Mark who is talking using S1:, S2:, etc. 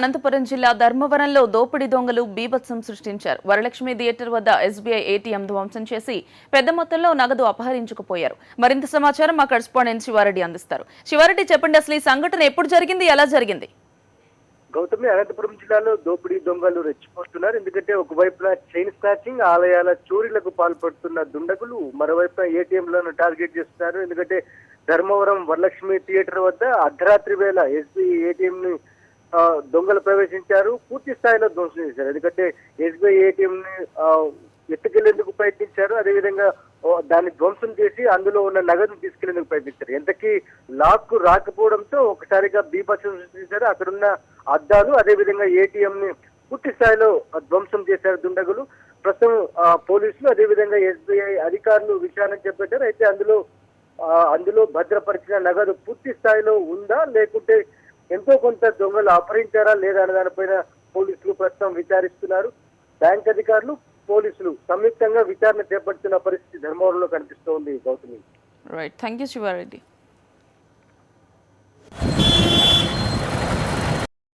S1: అనంతపురం జిల్లా ధర్మవరంలో దోపిడీ దొంగలు బీభత్సం సృష్టించారు. వరలక్ష్మి థియేటర్ వద్ద ఎస్బీఐ ఏటీఎం ధ్వంసం చేసి పెద్ద మొత్తంలో నగదు అపహరించుకుపోయారు. మరింత సమాచారం మా కరెస్పాండెంట్ శివారెడ్డి అందిస్తారు. శివారెడ్డి, చెప్పండి, అసలు ఈ సంఘటన ఎప్పుడు జరిగింది, ఎలా జరిగింది?
S2: గౌతమి, అనంతపురం జిల్లాలో దోపిడీ దొంగలు రెచ్చిపోతున్నారు. ఎందుకంటే ఒకవైపున చైన్ స్నాచింగ్, ఆలయాల చోరీలకు పాల్పడుతున్న దుండగులు మరోవైపున ఏటీఎంలను టార్గెట్ చేస్తున్నారు. ఎందుకంటే ధర్మవరం వరలక్ష్మి థియేటర్ వద్ద అర్ధరాత్రి వేళ ఎస్బీఐ ఏటీఎం ని దొంగలు ప్రవేశించారు. పూర్తి స్థాయిలో ధ్వంసం చేశారు. ఎందుకంటే ఎస్బీఐ ఏటీఎం ని ఎత్తుకెళ్లేందుకు ప్రయత్నించారు. అదేవిధంగా దాన్ని ధ్వంసం చేసి అందులో ఉన్న నగదును తీసుకెళ్లేందుకు ప్రయత్నించారు. ఎంతకీ లాక్ రాకపోవడంతో ఒకసారిగా బీభత్సం సృష్టించారు. అక్కడున్న అద్దాలు, అదేవిధంగా ఏటీఎం ని పూర్తి స్థాయిలో ధ్వంసం చేశారు దుండగులు. ప్రస్తుతం పోలీసులు, అదేవిధంగా ఎస్బీఐ అధికారులు విచారణ చేపట్టారు. అయితే అందులో భద్రపరిచిన నగదు పూర్తి స్థాయిలో ఉందా, లేకుంటే ఎంతో కొంత దొంగలు అపహరించారా లేదా అనే దానిపైన పోలీసులు ప్రస్తుతం విచారిస్తున్నారు. బ్యాంక్ అధికారులు, పోలీసులు సంయుక్తంగా విచారణ చేపడుతున్న పరిస్థితి ధర్మవరంలో కనిపిస్తోంది. Gautami.
S1: Right, thank you Sivareddy.